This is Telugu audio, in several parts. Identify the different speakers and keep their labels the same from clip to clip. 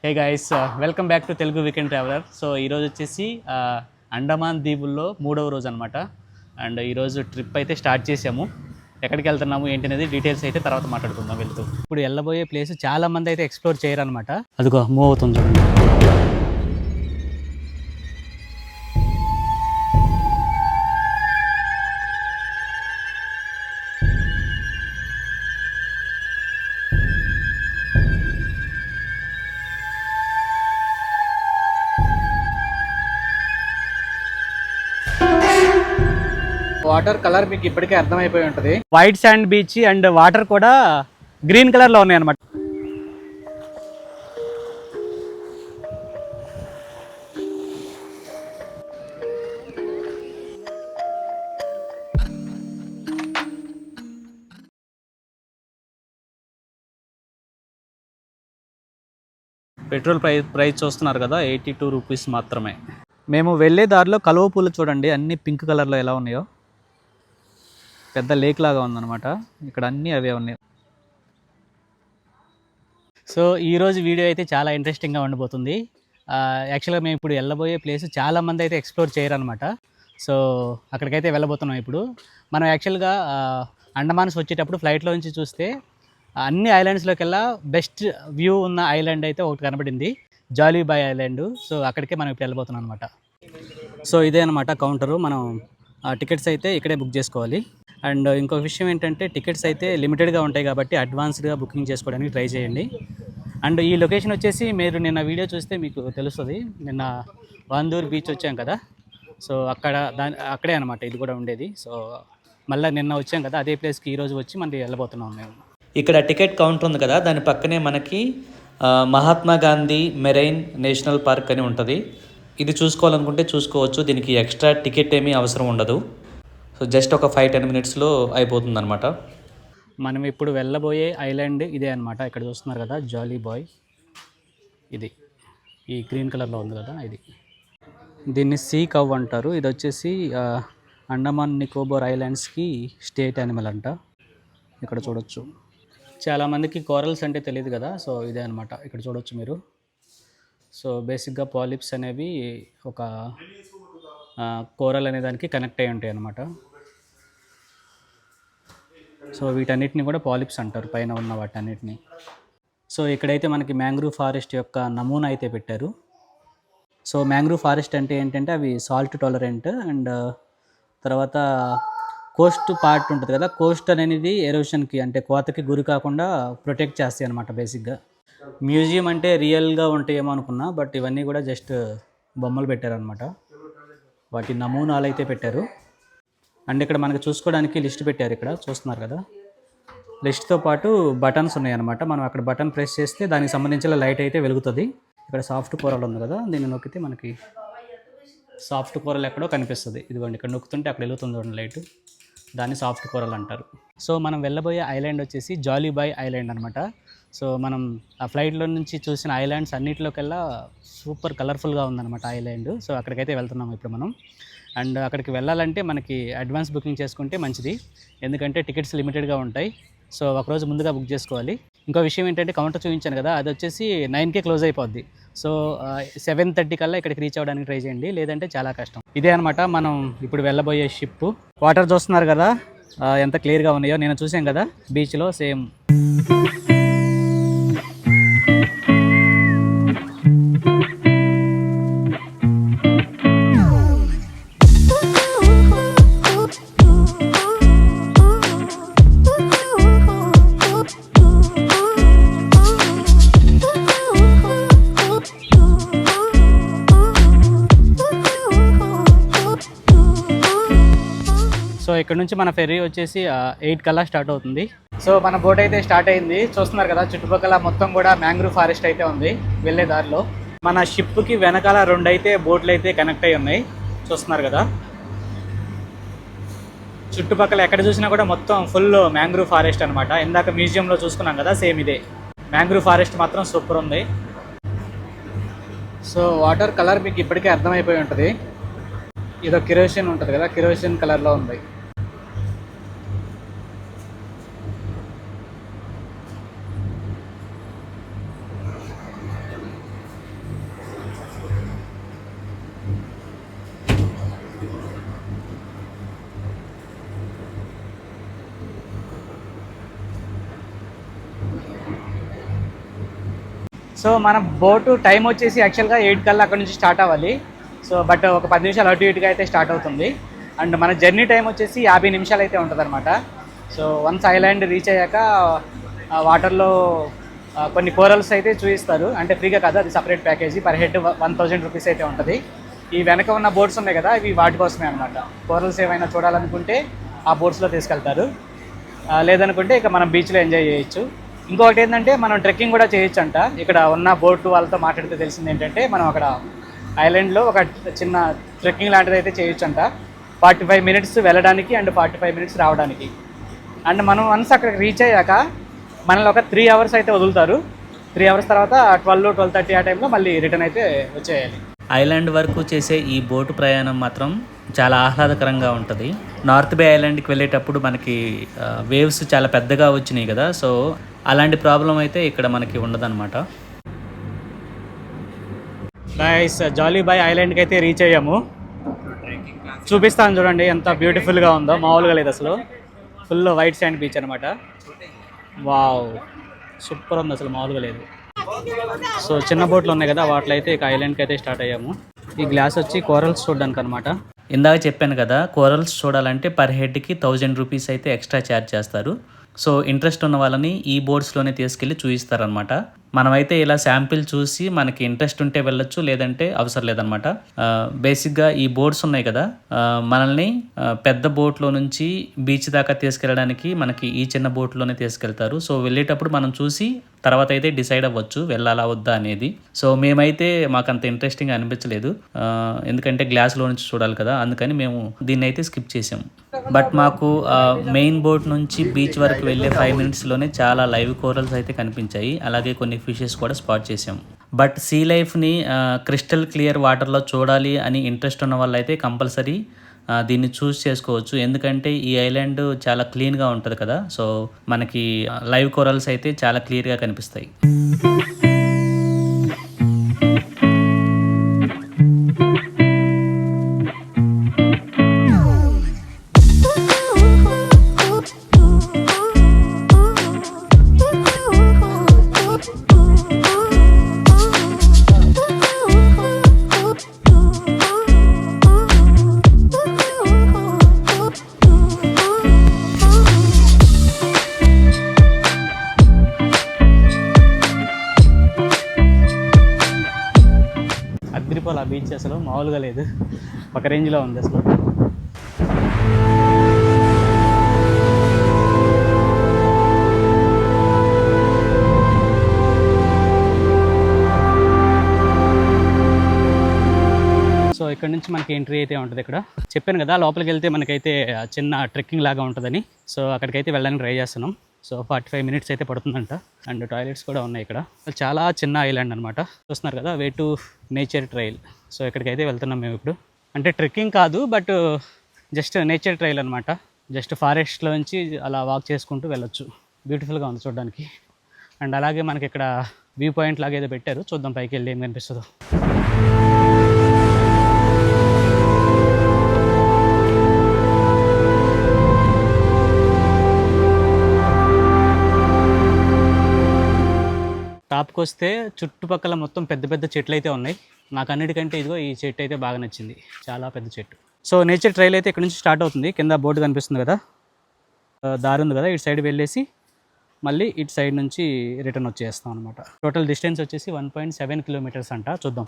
Speaker 1: Hey guys, welcome back to Telugu weekend traveller. So ఈరోజు వచ్చేసి అండమాన్ దీవుల్లో 3వ రోజు అనమాట. అండ్ ఈరోజు ట్రిప్ అయితే స్టార్ట్ చేసాము. ఎక్కడికి వెళ్తున్నాము ఏంటి అనేది డీటెయిల్స్ అయితే తర్వాత మాట్లాడుకుందాం వెళ్తూ. ఇప్పుడు వెళ్ళబోయే ప్లేస్ చాలా మంది అయితే ఎక్స్ప్లోర్ చేయరు అనమాట. అదిగో మూవ్ అవుతుంది చూడండి. వాటర్ కలర్ మీకు ఇప్పటికే అర్థమైపోయి ఉంటుంది. White sand beach and water కూడా గ్రీన్ కలర్ లో ఉన్నాయి అనమాట. పెట్రోల్ ప్రైస్ చూస్తున్నారు కదా, 82 రూపీస్ మాత్రమే. మేము వెళ్ళే దారిలో కలువ పూలు చూడండి, అన్ని పింక్ కలర్లో ఎలా ఉన్నాయో. పెద్ద లేక్ లాగా ఉందన్నమాట. ఇక్కడ అన్నీ అవే ఉన్నాయి. సో ఈరోజు వీడియో అయితే చాలా ఇంట్రెస్టింగ్గా ఉండబోతుంది. యాక్చువల్గా మేము ఇప్పుడు వెళ్ళబోయే ప్లేస్ చాలామంది అయితే ఎక్స్ప్లోర్ చేయరనమాట. సో అక్కడికైతే వెళ్ళబోతున్నాం ఇప్పుడు. మనం యాక్చువల్గా అండమాన్స్ వచ్చేటప్పుడు ఫ్లైట్లో నుంచి చూస్తే అన్ని ఐలాండ్స్లోకెల్లా బెస్ట్ వ్యూ ఉన్న ఐలాండ్ అయితే ఒకటి కనబడింది, జాలీబాయ్ ఐలాండ్. సో అక్కడికే మనం ఇప్పుడు వెళ్ళబోతున్నాం అనమాట. సో ఇదే అనమాట కౌంటరు. మనం టికెట్స్ అయితే ఇక్కడే బుక్ చేసుకోవాలి. అండ్ ఇంకొక విషయం ఏంటంటే టికెట్స్ అయితే లిమిటెడ్గా ఉంటాయి కాబట్టి అడ్వాన్స్డ్గా బుకింగ్ చేసుకోవడానికి ట్రై చేయండి. అండ్ ఈ లొకేషన్ వచ్చేసి మీరు నిన్న వీడియో చూస్తే మీకు తెలుస్తుంది. నిన్న వాందూర్ బీచ్ వచ్చాం కదా, సో అక్కడే అనమాట ఇది కూడా ఉండేది. సో మళ్ళీ నిన్న వచ్చాం కదా అదే ప్లేస్కి ఈరోజు వచ్చి మళ్ళీ వెళ్ళబోతున్నాం మేము. ఇక్కడ టికెట్ కౌంటర్ ఉంది కదా, దాని పక్కనే మనకి Mahatma Gandhi marine national park అని ఉంటుంది. ఇది చూసుకోవాలనుకుంటే చూసుకోవచ్చు. దీనికి ఎక్స్ట్రా టికెట్ ఏమీ అవసరం ఉండదు. సో జస్ట్ ఒక 5-10 మినిట్స్లో అయిపోతుంది అనమాట. మనం ఇప్పుడు వెళ్ళబోయే ఐలాండ్ ఇదే అనమాట. ఇక్కడ చూస్తున్నారు కదా జాలీ బాయ్, ఇది ఈ గ్రీన్ కలర్లో ఉంది కదా ఇది. దీన్ని సీ కవ్ అంటారు. ఇది వచ్చేసి అండమాన్ నికోబార్ ఐలాండ్స్కి స్టేట్ యానిమల్ అంట. ఇక్కడ చూడొచ్చు. చాలామందికి కోరల్స్ అంటే తెలియదు కదా, సో ఇదే అనమాట. ఇక్కడ చూడొచ్చు మీరు. సో బేసిక్గా పాలిప్స్ అనేవి ఒక కోరల్ అనే దానికి కనెక్ట్ అయి ఉంటాయి అన్నమాట. సో వీటన్నిటిని కూడా పాలిప్స్ అంటారు, పైన ఉన్న వాటన్నిటిని. సో ఇక్కడైతే మనకి మ్యాంగ్రూవ్ ఫారెస్ట్ యొక్క నమూనా అయితే పెట్టారు. సో మ్యాంగ్రూవ్ ఫారెస్ట్ అంటే ఏంటంటే అవి సాల్ట్ టాలరెంట్. అండ్ తర్వాత కోస్ట్ పార్ట్ ఉంటుంది కదా, కోస్ట్ అనేది ఎరోషన్కి అంటే కోతకి గురి కాకుండా ప్రొటెక్ట్ చేస్తాయి అనమాట బేసిక్గా. మ్యూజియం అంటే రియల్గా ఉంటాయేమో అనుకున్నా, బట్ ఇవన్నీ కూడా జస్ట్ బొమ్మలు పెట్టారనమాట. వాటి నమూనాలు అయితే పెట్టారు. అండ్ ఇక్కడ మనకు చూసుకోవడానికి లిస్ట్ పెట్టారు. ఇక్కడ చూస్తున్నారు కదా, లిస్ట్తో పాటు బటన్స్ ఉన్నాయన్నమాట. మనం అక్కడ బటన్ ప్రెస్ చేస్తే దానికి సంబంధించిన లైట్ అయితే వెలుగుతుంది. ఇక్కడ సాఫ్ట్ కూరలు ఉంది కదా, దీన్ని నొక్కితే మనకి సాఫ్ట్ కూరలు ఎక్కడో కనిపిస్తుంది. ఇదిగోండి ఇక్కడ నొక్కుతుంటే అక్కడ వెలుగుతుంది చూడండి లైట్, దాన్ని సాఫ్ట్ కూరలు అంటారు. సో మనం వెళ్ళబోయే ఐలాండ్ వచ్చేసి జాలీబాయ్ ఐలాండ్ అనమాట. సో మనం ఆ ఫ్లైట్లో నుంచి చూసిన ఐలాండ్స్ అన్నింటిలోకెల్లా సూపర్ కలర్ఫుల్గా ఉందన్నమాట ఐలాండ్. సో అక్కడికైతే వెళ్తున్నాం ఇప్పుడు మనం. అండ్ అక్కడికి వెళ్ళాలంటే మనకి అడ్వాన్స్ బుకింగ్ చేసుకుంటే మంచిది, ఎందుకంటే టికెట్స్ లిమిటెడ్గా ఉంటాయి. సో ఒకరోజు ముందుగా బుక్ చేసుకోవాలి. ఇంకో విషయం ఏంటంటే కౌంటర్ చూపించాను కదా, అది వచ్చేసి 9కే క్లోజ్ అయిపోద్ది. సో 7:30 కల్లా ఇక్కడికి రీచ్ అవ్వడానికి ట్రై చేయండి, లేదంటే చాలా కష్టం. ఇదే అనమాట మనం ఇప్పుడు వెళ్ళబోయే షిప్. వాటర్ చూస్తున్నారు కదా ఎంత క్లియర్గా ఉన్నాయో. నేను చూసాం కదా బీచ్లో, సేమ్. సో ఇక్కడ నుంచి మన ఫెర్రీ వచ్చేసి 8 కల్లా స్టార్ట్ అవుతుంది. సో మన బోట్ అయితే స్టార్ట్ అయింది. చూస్తున్నారు కదా చుట్టుపక్కల మొత్తం కూడా మ్యాంగ్రూవ్ ఫారెస్ట్ అయితే ఉంది వెళ్ళే దారిలో. మన షిప్కి వెనకాల 2 అయితే బోట్లు అయితే కనెక్ట్ అయి ఉన్నాయి, చూస్తున్నారు కదా. చుట్టుపక్కల ఎక్కడ చూసినా కూడా మొత్తం ఫుల్ మ్యాంగ్రూవ్ ఫారెస్ట్ అనమాట. ఇందాక మ్యూజియంలో చూసుకున్నాం కదా, సేమ్ ఇదే మ్యాంగ్రూవ్ ఫారెస్ట్ మాత్రం సూపర్ ఉంది. సో వాటర్ కలర్ మీకు ఇప్పటికే అర్థమైపోయి ఉంటుంది. ఇదో కిరోసిన్ ఉంటుంది కదా, కిరోసిన్ కలర్లో ఉంది. సో మన బోటు టైం వచ్చేసి యాక్చువల్గా 8 కల్లా అక్కడ నుంచి స్టార్ట్ అవ్వాలి. సో బట్ ఒక 10 నిమిషాలు అటు ఇటుగా అయితే స్టార్ట్ అవుతుంది. అండ్ మన జర్నీ టైం వచ్చేసి 50 నిమిషాలు అయితే ఉంటుంది అనమాట. సో వన్స్ ఐలాండ్ రీచ్ అయ్యాక వాటర్లో కొన్ని కోరల్స్ అయితే చూపిస్తారు, అంటే ఫ్రీగా కాదు, అది separate package, per head 1000 rupees అయితే ఉంటుంది. ఈ వెనక ఉన్న బోట్స్ ఉన్నాయి కదా, ఇవి వాటి కోసమే అనమాట. కోరల్స్ ఏమైనా చూడాలనుకుంటే ఆ బోట్స్లో తీసుకెళ్తారు, లేదనుకుంటే ఇక మనం బీచ్లో ఎంజాయ్ చేయొచ్చు. ఇంకొకటి ఏంటంటే మనం ట్రెక్కింగ్ కూడా చేయొచ్చు అంట. ఇక్కడ ఉన్న బోట్ వాళ్ళతో మాట్లాడితే తెలిసింది ఏంటంటే మనం అక్కడ ఐలాండ్లో ఒక చిన్న ట్రెక్కింగ్ లాంటిది అయితే చేయొచ్చు అంట. 45 మినిట్స్ వెళ్ళడానికి అండ్ 45 మినిట్స్ రావడానికి. అండ్ మనం వన్స్ అక్కడికి రీచ్ అయ్యాక మనల్ని ఒక 3 అవర్స్ అయితే వదులుతారు. 3 అవర్స్ తర్వాత 12-12:30 ఆ టైంలో మళ్ళీ రిటర్న్ అయితే వచ్చేయాలి.
Speaker 2: ఐలాండ్ వరకు చేసే ఈ బోటు ప్రయాణం మాత్రం చాలా ఆహ్లాదకరంగా ఉంటుంది. నార్త్ బే ఐలాండ్కి వెళ్ళేటప్పుడు మనకి వేవ్స్ చాలా పెద్దగా వచ్చినాయి కదా, సో అలాంటి ప్రాబ్లం అయితే ఇక్కడ మనకి ఉండదన్నమాట.
Speaker 1: గైస్, జాలీ బాయ్ ఐలాండ్కి అయితే రీచ్ అయ్యాము. చూపిస్తాను చూడండి ఎంత బ్యూటిఫుల్గా ఉందో, మామూలుగా లేదు అసలు. ఫుల్ వైట్ శాండ్ బీచ్ అనమాట. వావ్, సూపర్ ఉంది అసలు, మామూలుగా లేదు. సో చిన్న బోట్లు ఉన్నాయి కదా, వాటిలో అయితే ఇక ఐలాండ్కి అయితే స్టార్ట్ అయ్యాము. ఈ గ్లాస్ వచ్చి కోరల్స్ చూడడానికి అనమాట.
Speaker 2: ఇందాక చెప్పాను కదా, కోరల్స్ చూడాలంటే పర్ హెడ్కి 1000 రూపీస్ అయితే ఎక్స్ట్రా ఛార్జ్ చేస్తారు. సో ఇంట్రెస్ట్ ఉన్న వాళ్ళని ఈ బోర్డ్స్లోనే తీసుకెళ్ళి చూపిస్తారనమాట. మనమైతే ఇలా శాంపిల్ చూసి మనకి ఇంట్రెస్ట్ ఉంటే వెళ్ళొచ్చు, లేదంటే అవసరం లేదనమాట. బేసిక్గా ఈ బోట్స్ ఉన్నాయి కదా, మనల్ని పెద్ద బోట్లో నుంచి బీచ్ దాకా తీసుకెళ్ళడానికి మనకి ఈ చిన్న బోట్లోనే తీసుకెళ్తారు. సో వెళ్ళేటప్పుడు మనం చూసి తర్వాత అయితే డిసైడ్ అవ్వచ్చు వెళ్ళాలా వద్దా అనేది. సో మేమైతే మాకు అంత ఇంట్రెస్టింగ్ అనిపించలేదు, ఎందుకంటే గ్లాస్లో నుంచి చూడాలి కదా, అందుకని మేము దీన్ని అయితే స్కిప్ చేసాము. బట్ మాకు మెయిన్ బోట్ నుంచి బీచ్ వరకు వెళ్ళే 5 మినిట్స్లోనే చాలా లైవ్ కోరల్స్ అయితే కనిపించాయి, అలాగే కొన్ని ఫిషెస్ కూడా స్పాట్ చేసాం. బట్ సీ లైఫ్ని క్రిస్టల్ క్లియర్ వాటర్లో చూడాలి అని ఇంట్రెస్ట్ ఉన్న వాళ్ళైతే కంపల్సరీ దీన్ని చూస్ చేసుకోవచ్చు, ఎందుకంటే ఈ ఐలాండ్ చాలా క్లీన్గా ఉంటుంది కదా. సో మనకి లైవ్ కోరల్స్ అయితే చాలా క్లియర్గా కనిపిస్తాయి.
Speaker 1: అద్రిపోల బీచ్ అసలు మామూలుగా లేదు, ఒక రేంజ్లో ఉంది అసలు. సో ఇక్కడ నుంచి మనకి ఎంట్రీ అయితే ఉంటుంది. ఇక్కడ చెప్పాను కదా, లోపలికి వెళ్తే మనకైతే చిన్న ట్రెక్కింగ్ లాగా ఉంటుందని. సో అక్కడికైతే వెళ్ళడానికి ట్రై చేస్తున్నాం. సో 45 మినిట్స్ అయితే పడుతుందంట. అండ్ టాయిలెట్స్ కూడా ఉన్నాయి ఇక్కడ. చాలా చిన్న ఐలాండ్ అనమాట. చూస్తున్నారు కదా, way to nature trail. So ఇక్కడికైతే వెళ్తున్నాం మేము ఇప్పుడు. అంటే ట్రెక్కింగ్ కాదు, బట్ జస్ట్ నేచర్ ట్రైల్ అనమాట. జస్ట్ ఫారెస్ట్లో నుంచి అలా వాక్ చేసుకుంటూ వెళ్ళొచ్చు. బ్యూటిఫుల్గా ఉంది చూడడానికి. అండ్ అలాగే మనకి ఇక్కడ వ్యూ పాయింట్ లాగా ఏదో పెట్టారు, చూద్దాం పైకి వెళ్ళి ఏం కనిపిస్తుందో. టాప్కి వస్తే చుట్టుపక్కల మొత్తం పెద్ద పెద్ద చెట్లు అయితే ఉన్నాయి. నాకు అన్నిటికంటే ఇదిగో ఈ చెట్టు అయితే బాగా నచ్చింది, చాలా పెద్ద చెట్టు. సో నేచర్ ట్రైల్ అయితే ఇక్కడ నుంచి స్టార్ట్ అవుతుంది. కింద బోర్డు కనిపిస్తుంది కదా, దారి ఉంది కదా, ఇటు సైడ్ వెళ్ళేసి మళ్ళీ ఇటు సైడ్ నుంచి రిటర్న్ వచ్చేస్తాం అనమాట. టోటల్ డిస్టెన్స్ వచ్చేసి 1.7 కిలోమీటర్స్ అంట. చూద్దాం.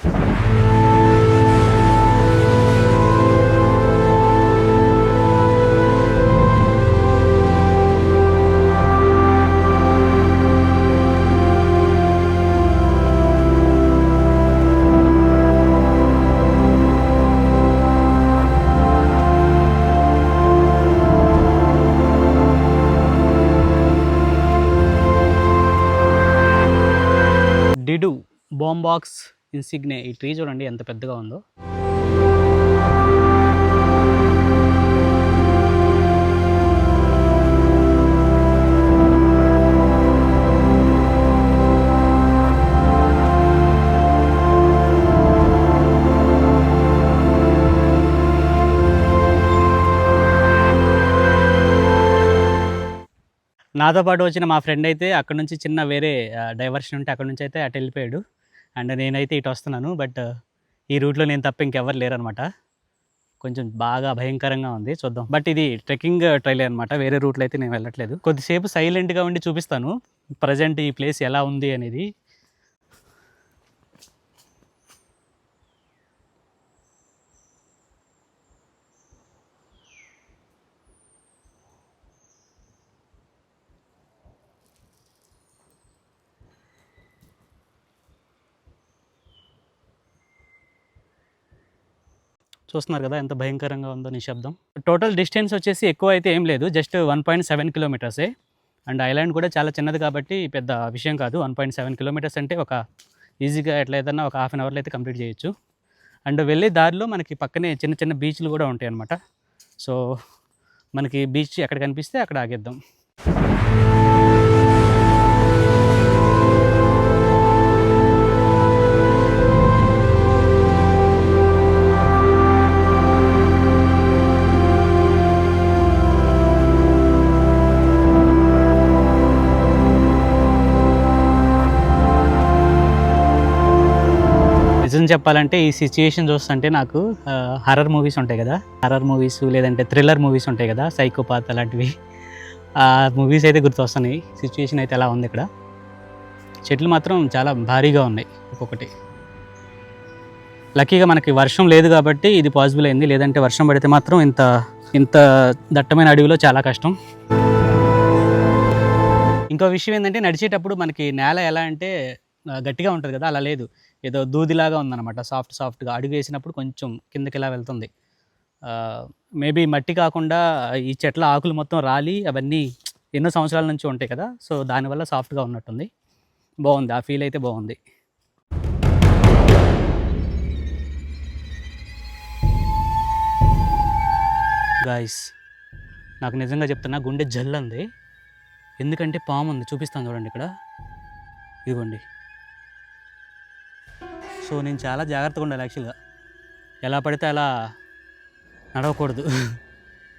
Speaker 1: డిడు బాంబాక్స్ ఇన్సిగ్నే. ఈ ట్రీ చూడండి ఎంత పెద్దగా ఉందో. నాతో పాటు వచ్చిన మా ఫ్రెండ్ అయితే అక్కడ నుంచి చిన్న వేరే డైవర్షన్ ఉంటే అక్కడ నుంచి అయితే అటు వెళ్ళిపోయాడు. అండ్ నేనైతే ఇటు వస్తున్నాను. బట్ ఈ రూట్లో నేను తప్ప ఇంకెవ్వరు లేరనమాట. కొంచెం బాగా భయంకరంగా ఉంది, చూద్దాం. బట్ ఇది ట్రెక్కింగ్ ట్రైలే అనమాట, వేరే రూట్లో అయితే నేను వెళ్ళట్లేదు. కొద్దిసేపు సైలెంట్గా ఉండి చూపిస్తాను ప్రజెంట్ ఈ ప్లేస్ ఎలా ఉంది అనేది. చూస్తున్నారు కదా ఎంత భయంకరంగా ఉందో నిశ్శబ్దం. టోటల్ డిస్టెన్స్ వచ్చేసి ఎక్కువ అయితే ఏం లేదు, జస్ట్ 1.7 కిలోమీటర్సే. అండ్ ఐలాండ్ కూడా చాలా చిన్నది కాబట్టి పెద్ద విషయం కాదు. 1.7 కిలోమీటర్స్ అంటే ఒక ఈజీగా ఎట్లా ఏదన్నా ఒక హాఫ్ అన్ అవర్లో అయితే కంప్లీట్ చేయొచ్చు. అండ్ వెళ్ళే దారిలో మనకి పక్కనే చిన్న చిన్న బీచ్లు కూడా ఉంటాయి అన్నమాట. సో మనకి బీచ్ ఎక్కడ కనిపిస్తే అక్కడ ఆగేద్దాం. నిజం చెప్పాలంటే ఈ సిచ్యుయేషన్ చూస్తుంటే నాకు హర్రర్ మూవీస్ ఉంటాయి కదా, హర్రర్ మూవీస్ లేదంటే థ్రిల్లర్ మూవీస్ ఉంటాయి కదా, సైకోపాత్ అలాంటివి, ఆ మూవీస్ అయితే గుర్తొస్తున్నాయి. సిచ్యుయేషన్ అయితే ఎలా ఉంది ఇక్కడ. చెట్లు మాత్రం చాలా భారీగా ఉన్నాయి ఒక్కొక్కటి. లక్కీగా మనకి వర్షం లేదు కాబట్టి ఇది పాసిబుల్ అయింది, లేదంటే వర్షం పడితే మాత్రం ఇంత దట్టమైన అడవిలో చాలా కష్టం. ఇంకో విషయం ఏంటంటే నడిచేటప్పుడు మనకి నేల ఎలా అంటే గట్టిగా ఉంటుంది కదా, అలా లేదు, ఏదో దూదిలాగా ఉందన్నమాట. సాఫ్ట్గా అడుగు వేసినప్పుడు కొంచెం కిందకి ఇలా వెళ్తుంది. మేబీ మట్టి కాకుండా ఈ చెట్ల ఆకులు మొత్తం రాలి అవన్నీ ఎన్నో సంవత్సరాల నుంచి ఉంటాయి కదా, సో దానివల్ల సాఫ్ట్గా ఉన్నట్టుంది. బాగుంది, ఆ ఫీల్ అయితే బాగుంది. గాయస్, నాకు నిజంగా చెప్తున్నా గుండె జల్లంది. ఎందుకంటే పాము ఉంది, చూపిస్తాను చూడండి ఇక్కడ, ఇదిగోండి. సో నేను చాలా జాగ్రత్తగా ఉండాలి యాక్చువల్గా, ఎలా పడితే అలా నడవకూడదు.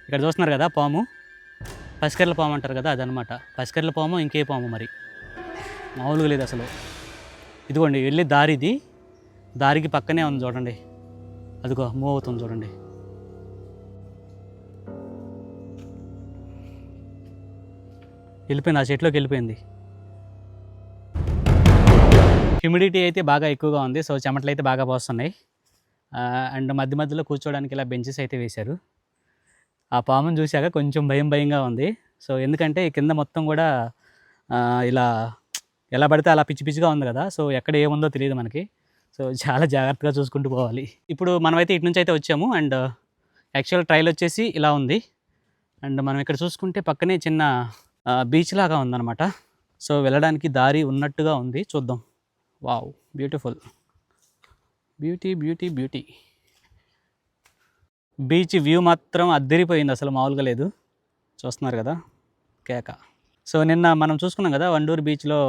Speaker 1: ఇక్కడ చూస్తున్నారు కదా పాము, పసికెర్ల పాము అంటారు కదా, అదనమాట. పసికెర్ల పాము ఇంకే పాము మరి, మామూలుగా లేదు అసలు. ఇదిగోండి వెళ్ళే దారి, ఇది దారికి పక్కనే ఉంది చూడండి, అదిగో మూవ్ అవుతుంది చూడండి. వెళ్ళిపోయింది, ఆ చెట్లోకి వెళ్ళిపోయింది. హ్యూమిడిటీ అయితే బాగా ఎక్కువగా ఉంది, సో చెమటలు అయితే బాగా పోస్తున్నాయి. అండ్ మధ్య మధ్యలో కూర్చోవడానికి ఇలా బెంచెస్ అయితే వేశారు. ఆ పామును చూశాక కొంచెం భయంగా ఉంది. సో ఎందుకంటే కింద మొత్తం కూడా ఇలా ఎలా పడితే అలా పిచ్చిగా ఉంది కదా, సో ఎక్కడ ఏముందో తెలియదు మనకి. సో చాలా జాగ్రత్తగా చూసుకుంటూ పోవాలి. ఇప్పుడు మనమైతే ఇటు నుంచి అయితే వచ్చాము. అండ్ యాక్చువల్ ట్రైల్ వచ్చేసి ఇలా ఉంది. అండ్ మనం ఇక్కడ చూసుకుంటే పక్కనే చిన్న బీచ్ లాగా ఉందన్నమాట. సో వెళ్ళడానికి దారి ఉన్నట్టుగా ఉంది, చూద్దాం. Wow, beautiful, beauty. Beach view మాత్రం అద్దరిపోయింది, అసలు మామూలుగా లేదు. చూస్తున్నారు కదా, కేక. సో నిన్న మనం చూసుకున్నాం కదా వండూరు బీచ్లో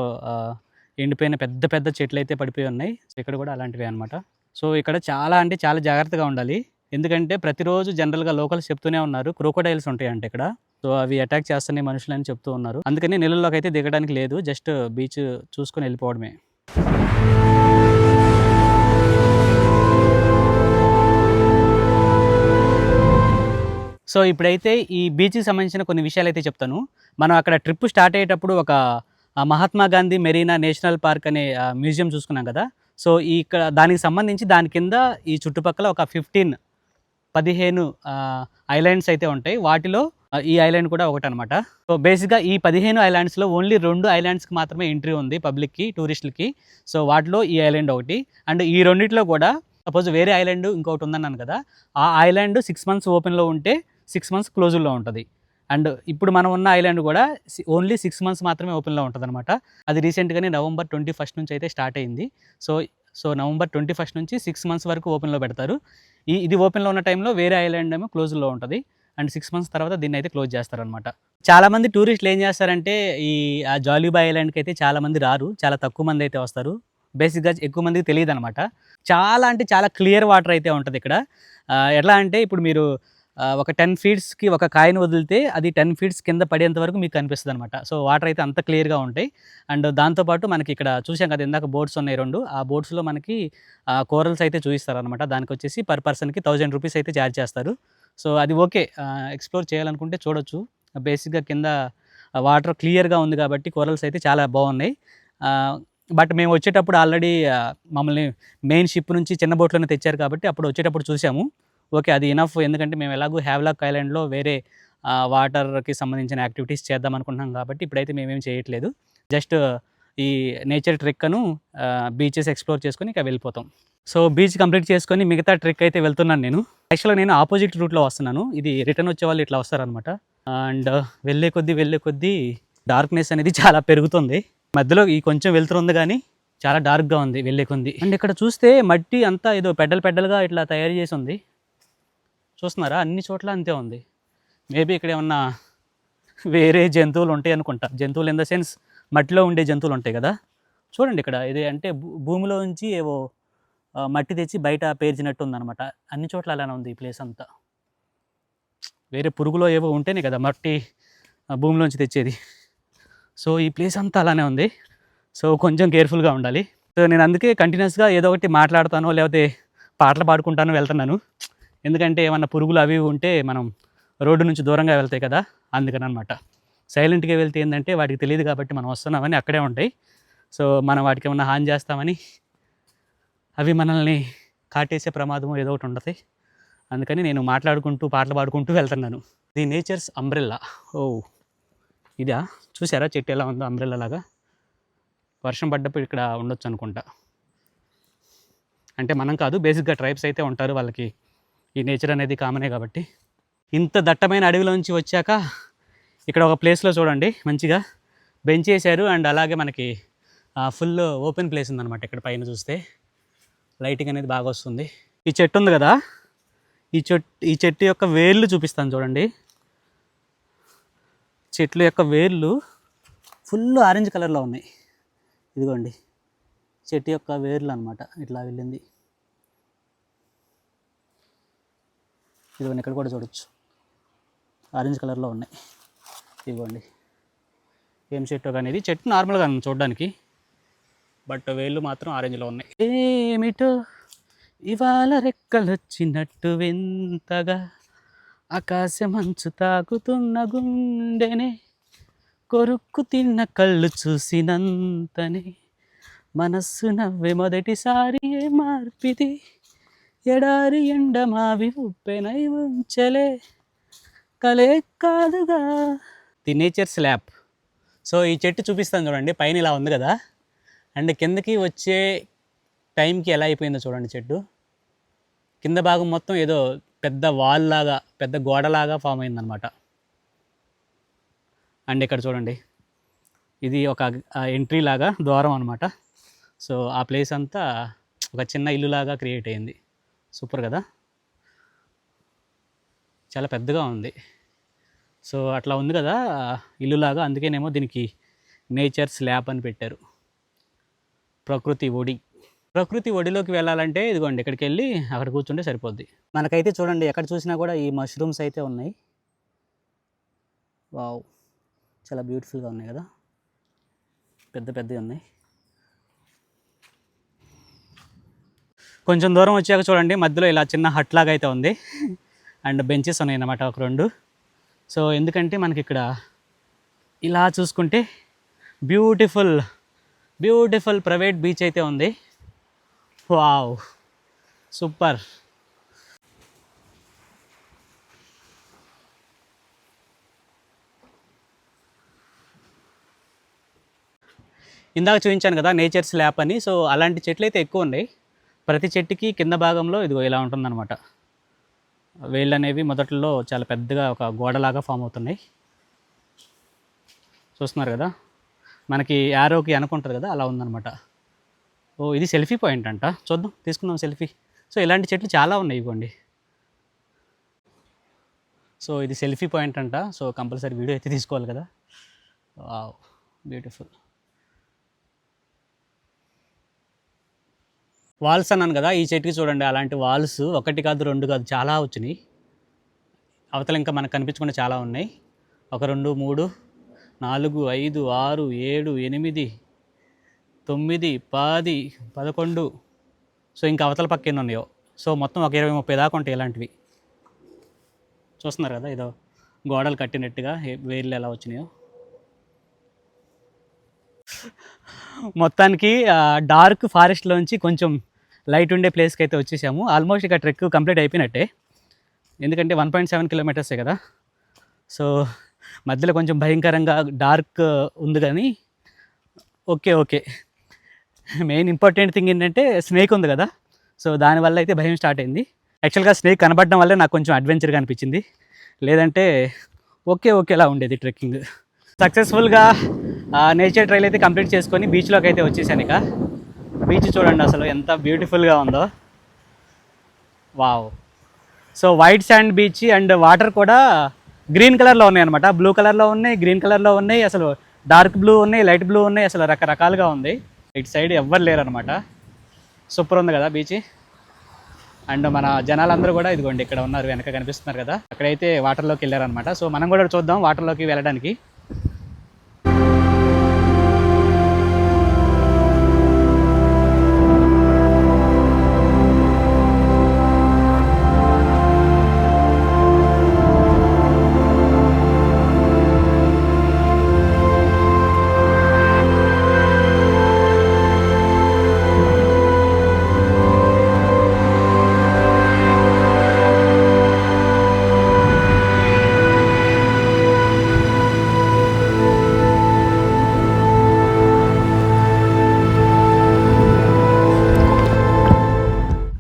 Speaker 1: ఎండిపోయిన పెద్ద చెట్లు అయితే పడిపోయి ఉన్నాయి. సో ఇక్కడ కూడా అలాంటివే అనమాట. సో ఇక్కడ చాలా అంటే చాలా జాగ్రత్తగా ఉండాలి. ఎందుకంటే ప్రతిరోజు జనరల్గా లోకల్స్ చెప్తూనే ఉన్నారు క్రోకోడైల్స్ ఉంటాయంటే ఇక్కడ. సో అవి అటాక్ చేస్తున్నాయి మనుషులని చెప్తూ ఉన్నారు. అందుకని నీళ్ళలోకి అయితే దిగడానికి లేదు, జస్ట్ బీచ్ చూసుకొని వెళ్ళిపోవడమే. సో ఇప్పుడైతే ఈ బీచ్కి సంబంధించిన కొన్ని విషయాలు అయితే చెప్తాను. మనం అక్కడ ట్రిప్ స్టార్ట్ అయ్యేటప్పుడు ఒక మహాత్మా గాంధీ మెరీనా నేషనల్ పార్క్ అనే మ్యూజియం చూసుకున్నాం కదా. సో ఇక్కడ దానికి సంబంధించి దాని కింద ఈ చుట్టుపక్కల ఒక 15 ఐలాండ్స్ అయితే ఉంటాయి. వాటిలో ఈ ఐలాండ్ కూడా ఒకటనమాట. సో బేసిక్గా ఈ 15 ఐలాండ్స్లో ఓన్లీ 2 ఐలాండ్స్కి మాత్రమే ఎంట్రీ ఉంది పబ్లిక్కి, టూరిస్టులకి. సో వాటిలో ఈ ఐలాండ్ ఒకటి. అండ్ ఈ రెండిట్లో కూడా సపోజ్ వేరే ఐలాండ్ ఇంకొకటి ఉందన్నాను కదా, ఆ ఐలాండ్ 6 months ఓపెన్లో ఉంటే 6 months క్లోజ్లో ఉంటుంది. అండ్ ఇప్పుడు మనం ఉన్న ఐలాండ్ కూడా ఓన్లీ 6 months మాత్రమే ఓపెన్లో ఉంటుంది అనమాట. అది రీసెంట్గానే November 21st నుంచి అయితే స్టార్ట్ అయింది. సో November 21st నుంచి 6 months వరకు ఓపెన్లో పెడతారు. ఇది ఓపెన్లో ఉన్న టైంలో వేరే ఐలాండ్ ఏమో క్లోజ్లో ఉంటుంది. అండ్ 6 months తర్వాత దీన్ని అయితే క్లోజ్ చేస్తారనమాట. చాలామంది టూరిస్టులు ఏం చేస్తారంటే ఈ జాలీబా ఐలాండ్కి అయితే చాలామంది రారు, చాలా తక్కువ మంది అయితే వస్తారు. బేసిక్గా ఎక్కువ మందికి తెలియదు అనమాట. చాలా అంటే చాలా క్లియర్ వాటర్ అయితే ఉంటుంది ఇక్కడ. ఎట్లా అంటే ఇప్పుడు మీరు ఒక 10 ఫీట్స్‌కి ఒక కాయను వదిలితే అది 10 ఫీట్స్ కింద పడేంత వరకు మీకు కనిపిస్తుంది అనమాట. సో వాటర్ అయితే అంత క్లియర్గా ఉంటాయి. అండ్ దాంతోపాటు మనకి ఇక్కడ చూసాం కదా ఇందాక బోట్స్ ఉన్నాయి 2. ఆ బోట్స్లో మనకి కోరల్స్ అయితే చూపిస్తారనమాట. దానికి వచ్చేసి పర్ పర్సన్కి ₹1000 అయితే ఛార్జ్ చేస్తారు. సో అది ఓకే, ఎక్స్ప్లోర్ చేయాలనుకుంటే చూడొచ్చు. బేసిక్గా కింద వాటర్ క్లియర్గా ఉంది కాబట్టి కోరల్స్ అయితే చాలా బాగున్నాయి. బట్ మేము వచ్చేటప్పుడు ఆల్రెడీ మమ్మల్ని మెయిన్ షిప్ నుంచి చిన్న బోట్లోనే తెచ్చారు కాబట్టి అప్పుడు వచ్చేటప్పుడు చూసాము. ఓకే, అది ఇనఫ్. ఎందుకంటే మేము ఎలాగో హ్యావ్లాక్ ఐలాండ్లో వేరే వాటర్కి సంబంధించిన యాక్టివిటీస్ చేద్దాం అనుకుంటున్నాం కాబట్టి ఇప్పుడైతే మేమేం చేయట్లేదు. జస్ట్ ఈ నేచర్ ట్రెక్ను బీచెస్ ఎక్స్ప్లోర్ చేసుకొని ఇక వెళ్ళిపోతాం. సో బీచ్ కంప్లీట్ చేసుకొని మిగతా ట్రెక్ అయితే వెళ్తున్నాను నేను. యాక్చువల్గా నేను ఆపోజిట్ రూట్లో వస్తున్నాను. ఇది రిటర్న్ వచ్చే వాళ్ళు ఇట్లా వస్తారనమాట. అండ్ వెళ్ళే కొద్దీ డార్క్నెస్ అనేది చాలా పెరుగుతుంది. మధ్యలో ఈ కొంచెం వెళ్తుంది కానీ చాలా డార్క్గా ఉంది వెళ్ళే కొద్ది. అండ్ ఇక్కడ చూస్తే మట్టి అంతా ఏదో పెడ్డలుగా ఇట్లా తయారు చేసి ఉంది. చూస్తున్నారా, అన్ని చోట్ల అంతే ఉంది. మేబీ ఇక్కడ ఏమన్నా వేరే జంతువులు ఉంటాయి అనుకుంటా. జంతువులు ఇన్ ద సెన్స్ మట్టిలో ఉండే జంతువులు ఉంటాయి కదా. చూడండి ఇక్కడ ఇది అంటే భూమిలో నుంచి ఏవో మట్టి తెచ్చి బయట పేర్చినట్టు ఉందన్నమాట. అన్ని చోట్ల అలానే ఉంది ఈ ప్లేస్ అంతా. వేరే పురుగులో ఏవో ఉంటేనే కదా మట్టి భూమిలోంచి తెచ్చేది. సో ఈ ప్లేస్ అంతా అలానే ఉంది. సో కొంచెం కేర్ఫుల్గా ఉండాలి. సో నేను అందుకే కంటిన్యూస్గా ఏదో ఒకటి మాట్లాడతానో లేకపోతే పాటలు పాడుకుంటానో వెళ్తున్నాను. ఎందుకంటే ఏమన్నా పురుగులు అవి ఉంటే మనం రోడ్డు నుంచి దూరంగా వెళ్తాయి కదా, అందుకని అనమాట. సైలెంట్గా వెళ్తే ఏంటంటే వాటికి తెలియదు కాబట్టి మనం వస్తున్నామని అక్కడే ఉంటాయి. సో మనం వాటికి ఏమన్నా హాని చేస్తామని అవి మనల్ని కాటేసే ప్రమాదం ఏదో ఒకటి ఉంటుంది. అందుకని నేను మాట్లాడుకుంటూ పాటలు పాడుకుంటూ వెళ్తున్నాను. The nature's umbrella. ఓ ఇదా, చూసారా చెట్టు ఎలా ఉందో అంబ్రెల్లా లాగా. వర్షం పడ్డప్పుడు ఇక్కడ ఉండొచ్చు అనుకుంటా. అంటే మనం కాదు, బేసిక్గా ట్రైబ్స్ అయితే ఉంటారు, వాళ్ళకి ఈ నేచర్ అనేది కామనే కాబట్టి. ఇంత దట్టమైన అడవిలోంచి వచ్చాక ఇక్కడ ఒక ప్లేస్లో చూడండి మంచిగా బెంచ్ వేశారు. అండ్ అలాగే మనకి ఫుల్ ఓపెన్ ప్లేస్ ఉందన్నమాట. ఇక్కడ పైన చూస్తే లైటింగ్ అనేది బాగా వస్తుంది. ఈ చెట్టు ఉంది కదా, ఈ చెట్టు యొక్క వేర్లు చూపిస్తాను చూడండి. చెట్ల యొక్క వేర్లు ఫుల్ ఆరెంజ్ కలర్లో ఉన్నాయి. ఇదిగోండి చెట్టు యొక్క వేర్లు అనమాట, ఇట్లా వెళ్ళింది. ఇదిగోండి ఇక్కడ కూడా చూడొచ్చు, ఆరెంజ్ కలర్లో ఉన్నాయి. ఇదిగోండి ఏం చెట్టు కానీ, ఇది చెట్టు నార్మల్గా చూడడానికి, బట్ వేళ్ళు మాత్రం ఆరెంజ్లో ఉన్నాయి. ఏమిటో ఇవాళ రెక్కలొచ్చినట్టు వింతగా ఆకాశమంచు తాకుతున్న గుండెనే, కొరుక్కు తిన్న కళ్ళు చూసినంతనే, మనస్సు నవ్వే మొదటిసారి ఏ మార్పిది, ఎడారి ఎండ మావి ఉప్పెనై ఉంచలే, కలే కాదుగా. The nature slab. సో ఈ చెట్టు చూపిస్తాను చూడండి, పైన ఇలా ఉంది కదా, అండ్ కిందకి వచ్చే టైంకి ఎలా అయిపోయిందో చూడండి. చెట్టు కింద భాగం మొత్తం ఏదో పెద్ద వాల్ లాగా, పెద్ద గోడలాగా ఫామ్ అయిందనమాట. అండ్ ఇక్కడ చూడండి, ఇది ఒక ఎంట్రీ లాగా, ద్వారం అనమాట. సో ఆ ప్లేస్ అంతా ఒక చిన్న ఇల్లులాగా క్రియేట్ అయింది. సూపర్ కదా, చాలా పెద్దగా ఉంది. సో అట్లా ఉంది కదా ఇల్లులాగా, అందుకేనేమో దీనికి నేచర్ స్లాబ్ అని పెట్టారు. ప్రకృతి ఒడి. ప్రకృతి ఒడిలోకి వెళ్ళాలంటే ఇదిగోండి ఇక్కడికి వెళ్ళి అక్కడ కూర్చుంటే సరిపోద్ది. మనకైతే చూడండి ఎక్కడ చూసినా కూడా ఈ మష్రూమ్స్ అయితే ఉన్నాయి. వావ్, చాలా బ్యూటిఫుల్గా ఉన్నాయి కదా, పెద్ద పెద్దవి ఉన్నాయి. కొంచెం దూరం వచ్చాక చూడండి మధ్యలో ఇలా చిన్న హట్ లాగా అయితే ఉంది. అండ్ బెంచెస్ ఉన్నాయి అన్నమాట ఒక 2. సో ఎందుకంటే మనకి ఇక్కడ ఇలా చూసుకుంటే బ్యూటిఫుల్ ప్రైవేట్ బీచ్ అయితే ఉంది. Wow, super. ఇందాక చూపించాను కదా నేచర్ స్లాబ్ అని. సో అలాంటి చెట్లు అయితే ఎక్కువ ఉన్నాయి. ప్రతి చెట్టుకి కింద భాగంలో ఇదిగో ఇలా ఉంటుందన్నమాట. వేళ్ళు అనేవి మొదట్లో చాలా పెద్దగా ఒక గోడలాగా ఫామ్ అవుతున్నాయి. చూస్తున్నారు కదా, మనకి యారోకి అనుకుంటారు కదా, అలా ఉందన్నమాట. ఓ ఇది సెల్ఫీ పాయింట్ అంట, చూద్దాం, తీసుకుందాం సెల్ఫీ. సో ఇలాంటి చెట్లు చాలా ఉన్నాయి ఇవ్వండి. సో ఇది సెల్ఫీ పాయింట్ అంట. సో కంపల్సరీ వీడియో అయితే తీసుకోవాలి కదా. Wow, beautiful. వాల్స్ అన్నాను కదా, ఈ చెట్టుకి చూడండి అలాంటి వాల్స్ 1 కాదు 2 కాదు చాలా వచ్చినాయి. అవతల ఇంకా మనకు కనిపించకుండా చాలా ఉన్నాయి. 1 2 3 4 5 6 7 8 9 10 11. సో ఇంకా అవతల పక్క ఎన్ని ఉన్నాయో. సో మొత్తం ఒక 20 30 దాకా ఉంటాయి ఇలాంటివి. చూస్తున్నారు కదా, ఏదో గోడలు కట్టినట్టుగా వేర్లు ఎలా వచ్చినాయో. మొత్తానికి డార్క్ ఫారెస్ట్లోంచి కొంచెం లైట్ ఉండే ప్లేస్కి అయితే వచ్చేసాము. ఆల్మోస్ట్ ఇక ట్రెక్ కంప్లీట్ అయిపోయినట్టే, ఎందుకంటే 1.7 కిలోమీటర్సే కదా. సో మధ్యలో కొంచెం భయంకరంగా డార్క్ ఉంది, కానీ ఓకే. మెయిన్ ఇంపార్టెంట్ థింగ్ ఏంటంటే స్నేక్ ఉంది కదా, సో దానివల్ల అయితే భయం స్టార్ట్ అయింది. యాక్చువల్గా స్నేక్ కనబడడం వల్లే నాకు కొంచెం అడ్వెంచర్గా అనిపించింది, లేదంటే ఓకేలా ఉండేది ట్రెక్కింగ్. సక్సెస్ఫుల్గా నేచర్ ట్రైల్ అయితే కంప్లీట్ చేసుకొని బీచ్లోకి అయితే వచ్చేసాను. ఇక బీచ్ చూడండి అసలు ఎంత బ్యూటిఫుల్గా ఉందో, wow. So white sand beach and water కూడా గ్రీన్ కలర్లో ఉన్నాయి అనమాట. బ్లూ కలర్లో ఉన్నాయి, గ్రీన్ కలర్లో ఉన్నాయి, అసలు డార్క్ బ్లూ ఉన్నాయి, లైట్ బ్లూ ఉన్నాయి, అసలు రకరకాలుగా ఉంది. ఇటు సైడ్ ఎవ్వరు లేరు అనమాట. సూపర్ ఉంది కదా బీచ్. అండ్ మన జనాలందరూ కూడా ఇదిగోండి ఇక్కడ ఉన్నారు, వెనక కనిపిస్తున్నారు కదా, అక్కడైతే వాటర్లోకి వెళ్ళారనమాట. సో మనం కూడా చూద్దాం వాటర్లోకి వెళ్ళడానికి.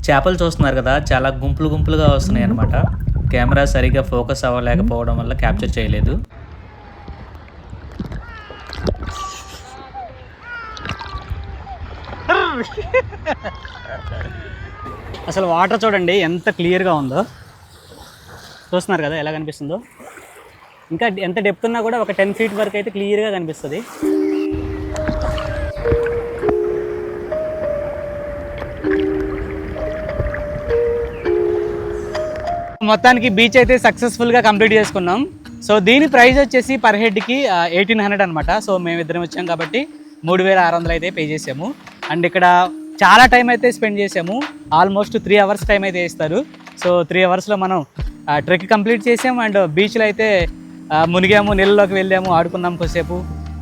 Speaker 2: చేపలు చూస్తున్నారు కదా, చాలా గుంపులుగా వస్తున్నాయి అనమాట. కెమెరా సరిగ్గా ఫోకస్ అవ్వలేకపోవడం వల్ల క్యాప్చర్ చేయలేదు.
Speaker 1: అసలు వాటర్ చూడండి ఎంత క్లియర్గా ఉందో, చూస్తున్నారు కదా ఎలా కనిపిస్తుందో. ఇంకా ఎంత డెప్త్ ఉన్నా కూడా ఒక 10 feet వరకు అయితే క్లియర్గా కనిపిస్తుంది. మొత్తానికి బీచ్ అయితే సక్సెస్ఫుల్గా కంప్లీట్ చేసుకున్నాం. సో దీని ప్రైస్ వచ్చేసి పర్ హెడ్కి 1800 అనమాట. సో మేమిద్దరం వచ్చాం కాబట్టి 3600 అయితే పే చేసాము. అండ్ ఇక్కడ చాలా టైం అయితే స్పెండ్ చేసాము, ఆల్మోస్ట్ 3 hours టైం అయితే ఇస్తారు. సో 3 hours మనం ట్రెక్ కంప్లీట్ చేసాము. అండ్ బీచ్లో అయితే మునిగాము, నీళ్ళలోకి వెళ్ళాము, ఆడుకున్నాము కొద్దిసేపు.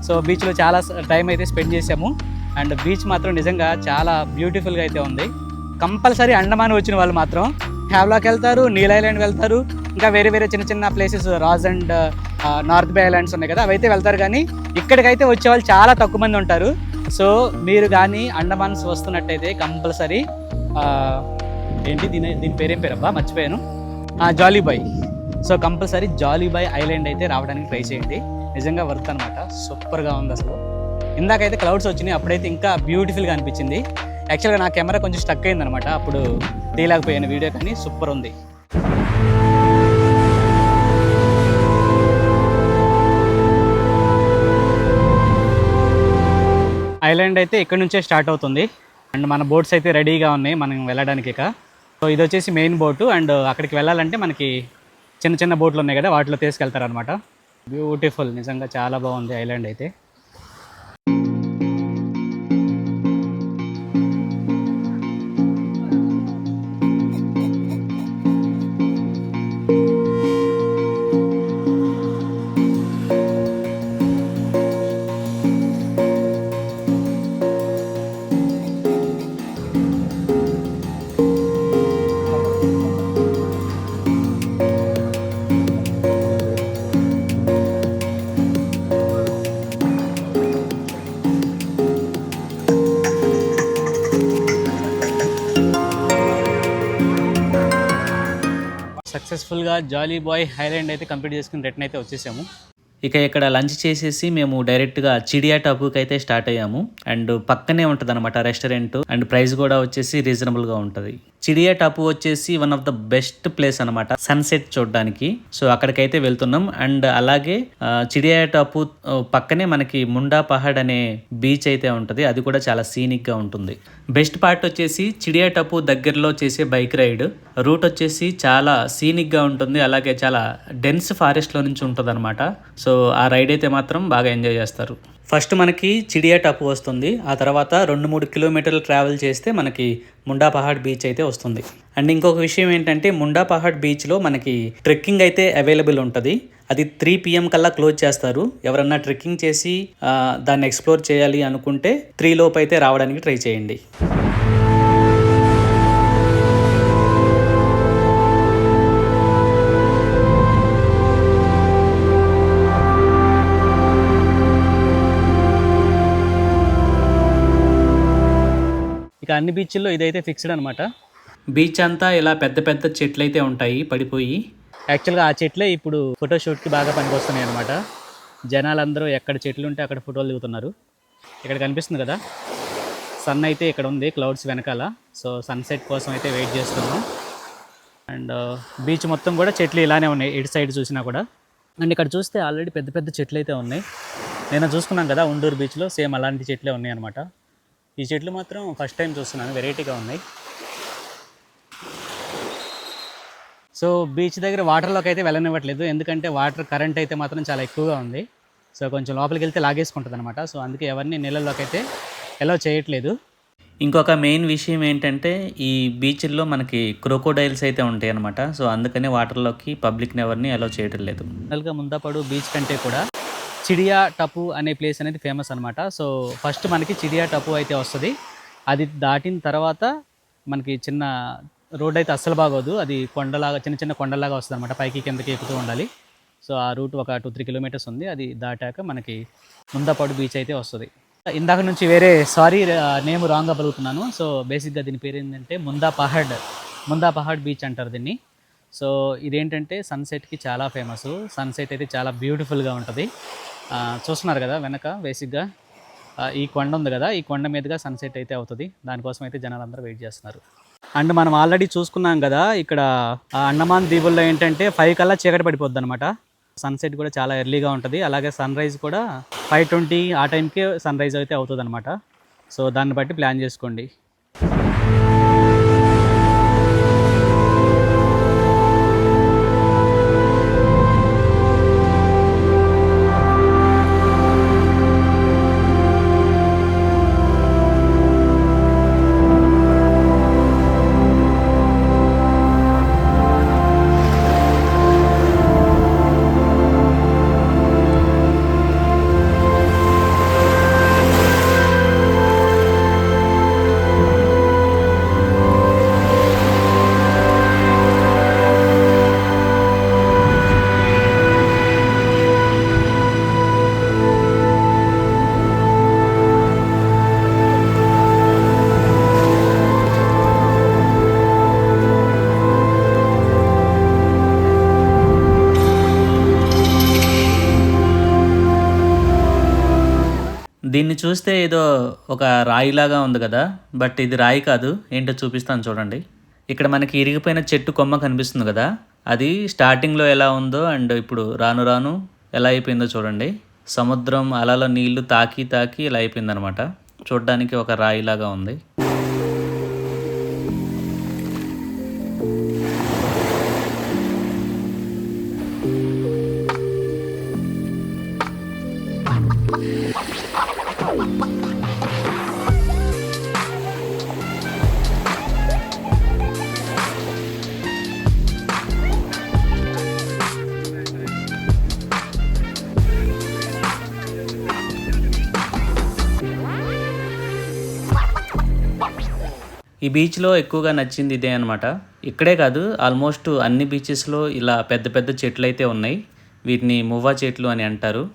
Speaker 1: సో బీచ్లో చాలా టైం అయితే స్పెండ్ చేసాము. అండ్ బీచ్ మాత్రం నిజంగా చాలా బ్యూటిఫుల్గా అయితే ఉంది. కంపల్సరీ అండమాన్ వచ్చిన వాళ్ళు మాత్రం హ్యావ్లాక్ వెళ్తారు, నీల్ ఐలాండ్ వెళ్తారు, ఇంకా వేరే చిన్న ప్లేసెస్ రాజ్ అండ్ నార్త్ బే ఐలాండ్స్ ఉన్నాయి కదా, అవైతే వెళ్తారు. కానీ ఇక్కడికైతే వచ్చే వాళ్ళు చాలా తక్కువ మంది ఉంటారు. సో మీరు కానీ అండమాన్స్ వస్తున్నట్టయితే కంపల్సరీ దీని పేరేం పేరబ్బా మర్చిపోయాను, Jolly Boy. So compulsory Jolly Boy island అయితే రావడానికి ట్రై చేయండి, నిజంగా వర్త్ అనమాట. సూపర్గా ఉంది అసలు. ఇందాకైతే క్లౌడ్స్ వచ్చినాయి, అప్పుడైతే ఇంకా బ్యూటిఫుల్గా అనిపించింది. యాక్చువల్గా నా కెమెరా కొంచెం స్టక్ అయిందనమాట, అప్పుడు తీయలేకపోయాను వీడియో, కానీ సూపర్ ఉంది. ఐలాండ్ అయితే ఇక్కడ నుంచే స్టార్ట్ అవుతుంది. అండ్ మన బోట్స్ అయితే రెడీగా ఉన్నాయి మనం వెళ్ళడానికి. ఇక సో ఇది వచ్చేసి మెయిన్ బోటు. అండ్ అక్కడికి వెళ్ళాలంటే మనకి చిన్న బోట్లు ఉన్నాయి కదా, వాటిలో తీసుకెళ్తారు అనమాట. బ్యూటిఫుల్, నిజంగా చాలా బాగుంది ఐలాండ్ అయితే. సక్సెస్ఫుల్గా జాలీబాయ్ ఐలాండ్ అయితే కంప్లీట్ చేసుకుని రిటర్న్ అయితే వచ్చేసాము.
Speaker 2: ఇక ఇక్కడ లంచ్ చేసేసి మేము డైరెక్ట్గా చిడియా టాపుకి అయితే స్టార్ట్ అయ్యాము. అండ్ పక్కనే ఉంటుంది అనమాట రెస్టారెంట్. అండ్ ప్రైస్ కూడా వచ్చేసి రీజనబుల్గా ఉంటుంది. చిడియా టాపు వచ్చేసి one of the best place అనమాట సన్సెట్ చూడడానికి. సో అక్కడికైతే వెళ్తున్నాం. అండ్ అలాగే చిడియా టాపు పక్కనే మనకి ముండా పహాడ్ అనే బీచ్ అయితే ఉంటుంది. అది కూడా చాలా సీనిక్ గా ఉంటుంది. బెస్ట్ పార్ట్ వచ్చేసి చిడియా టాపు దగ్గరలో చేసే బైక్ రైడ్. రూట్ వచ్చేసి చాలా సీనిక్ గా ఉంటుంది. అలాగే చాలా డెన్స్ ఫారెస్ట్ లో నుంచి ఉంటుంది అనమాట. సో ఆ రైడ్ అయితే మాత్రం బాగా ఎంజాయ్ చేస్తారు. ఫస్ట్ మనకి చిడియా టాపు వస్తుంది. ఆ తర్వాత 2-3 కిలోమీటర్లు ట్రావెల్ చేస్తే మనకి ముండా పహాడ్ బీచ్ అయితే వస్తుంది. అండ్ ఇంకొక విషయం ఏంటంటే ముండా పహాడ్ బీచ్లో మనకి ట్రెక్కింగ్ అయితే అవైలబుల్ ఉంటుంది. అది 3 PM కల్లా క్లోజ్ చేస్తారు. ఎవరన్నా ట్రెక్కింగ్ చేసి దాన్ని ఎక్స్ప్లోర్ చేయాలి అనుకుంటే 3 లోపు అయితే రావడానికి ట్రై చేయండి.
Speaker 1: ఇక అన్ని బీచ్ల్లో ఇదైతే ఫిక్స్డ్ అనమాట.
Speaker 2: బీచ్ అంతా ఇలా పెద్ద పెద్ద చెట్లు అయితే ఉంటాయి పడిపోయి.
Speaker 1: యాక్చువల్గా ఆ చెట్లే ఇప్పుడు ఫోటోషూట్కి బాగా పనికొస్తున్నాయి అనమాట. జనాలందరూ ఎక్కడ చెట్లు ఉంటే అక్కడ ఫోటోలు దిగుతున్నారు. ఇక్కడ కనిపిస్తుంది కదా, సన్ అయితే ఇక్కడ ఉంది క్లౌడ్స్ వెనకాల. సో సన్సెట్ కోసం అయితే వెయిట్ చేస్తున్నాం. అండ్ బీచ్ మొత్తం కూడా చెట్లు ఇలానే ఉన్నాయి ఇటు సైడ్ చూసినా కూడా. అండ్ ఇక్కడ చూస్తే ఆల్రెడీ పెద్ద పెద్ద చెట్లు అయితే ఉన్నాయి. నేను చూసుకున్నాం కదా ఉండూరు బీచ్లో, సేమ్ అలాంటి చెట్లే ఉన్నాయి అనమాట. ఈ చెట్లు మాత్రం ఫస్ట్ టైం చూస్తున్నాను, వెరైటీగా ఉన్నాయి. సో బీచ్ దగ్గర వాటర్లోకి అయితే వెళ్ళనివ్వట్లేదు, ఎందుకంటే వాటర్ కరెంట్ అయితే మాత్రం చాలా ఎక్కువగా ఉంది. సో కొంచెం లోపలికి వెళ్తే లాగేసుకుంటుంది అనమాట. సో అందుకే ఎవరిని నీళ్ళల్లోకి అయితే అలౌ చేయట్లేదు.
Speaker 2: ఇంకొక మెయిన్ విషయం ఏంటంటే ఈ బీచ్ల్లో మనకి క్రోకోడైల్స్ అయితే ఉంటాయి అనమాట. సో అందుకనే వాటర్లోకి పబ్లిక్ని ఎవరిని అలౌ చేయడం లేదు.
Speaker 1: జనరల్గా ముందాపడు బీచ్ కంటే కూడా చిడియా టపు అనే ప్లేస్ అనేది ఫేమస్ అనమాట. సో ఫస్ట్ మనకి చిడియా టపు అయితే వస్తుంది. అది దాటిన తర్వాత మనకి చిన్న రోడ్ అయితే అస్సలు బాగోదు. అది కొండలాగా చిన్న చిన్న కొండలాగా వస్తుంది అనమాట. పైకి కిందకి ఎక్కుతూ ఉండాలి. సో ఆ రూట్ ఒక 2-3 కిలోమీటర్స్ ఉంది. అది దాటాక మనకి ముందాపడు బీచ్ అయితే వస్తుంది. ఇందాక నుంచి వేరే నేమ్ రాంగ్గా పలుకుతున్నాను. సో బేసిక్గా దీని పేరు ఏంటంటే ముందా పహాడ్ బీచ్ అంటారు దీన్ని. సో ఇదేంటంటే సన్సెట్కి చాలా ఫేమస్. సన్సెట్ అయితే చాలా బ్యూటిఫుల్గా ఉంటుంది. చూస్తున్నారు కదా వెనక బేసిక్గా ఈ కొండ ఉంది కదా, ఈ కొండ మీదుగా సన్సెట్ అయితే అవుతుంది. దానికోసం అయితే జనాలందరూ వెయిట్ చేస్తున్నారు. అండ్ మనం ఆల్రెడీ చూసుకున్నాం కదా, ఇక్కడ అండమాన్ దీవుల్లో ఏంటంటే 5 కల్లా చీకటి పడిపోద్ది అనమాట. సన్సెట్ కూడా చాలా ఎర్లీగా ఉంటుంది. అలాగే సన్ రైజ్ కూడా 5:20 ఆ టైంకి సన్ రైజ్ అయితే అవుతుంది అనమాట. సో దాన్ని బట్టి ప్లాన్ చేసుకోండి.
Speaker 2: దీన్ని చూస్తే ఏదో ఒక రాయిలాగా ఉంది కదా, బట్ ఇది రాయి కాదు. ఏంటో చూపిస్తాను చూడండి. ఇక్కడ మనకి ఇరిగిపోయిన చెట్టు కొమ్మ కనిపిస్తుంది కదా, అది స్టార్టింగ్లో ఎలా ఉందో అండ్ ఇప్పుడు రాను రాను ఎలా అయిపోయిందో చూడండి. సముద్రం అలలో నీళ్లు తాకి ఇలా అయిపోయిందనమాట. చూడడానికి ఒక రాయిలాగా ఉంది. ఈ బీచ్లో ఎక్కువగా నచ్చింది ఇదే అనమాట. ఇక్కడే కాదు, ఆల్మోస్ట్ అన్ని బీచెస్లో ఇలా పెద్ద పెద్ద చెట్లు అయితే ఉన్నాయి. వీటిని మువ్వా చెట్లు అని అంటారు.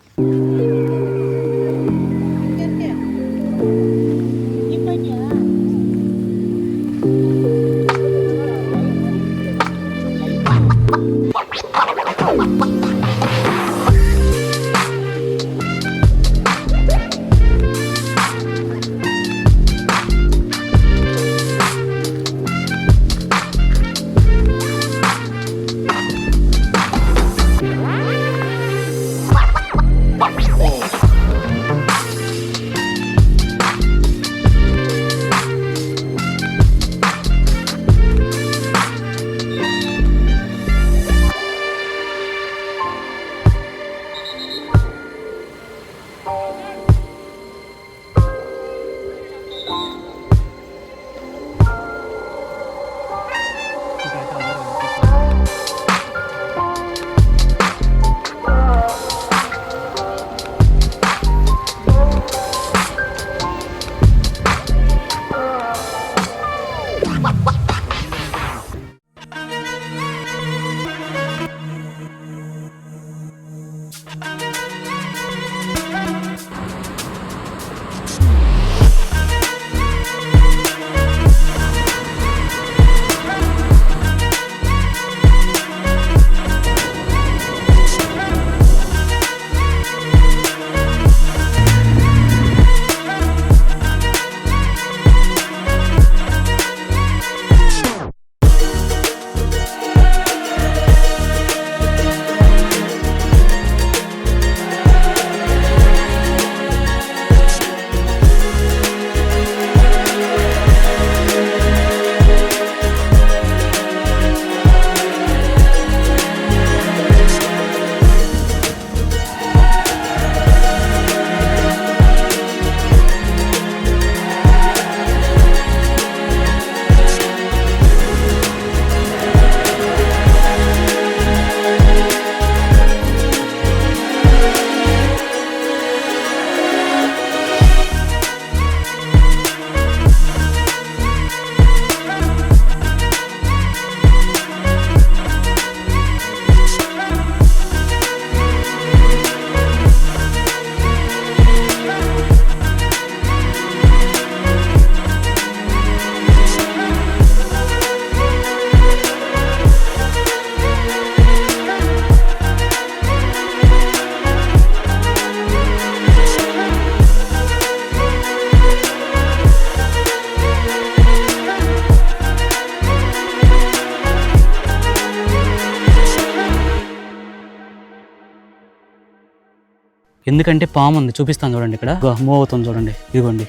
Speaker 1: ఎందుకంటే పాము ఉంది, చూపిస్తాను చూడండి, ఇక్కడ మూవ్ అవుతుంది చూడండి, ఇదిగోండి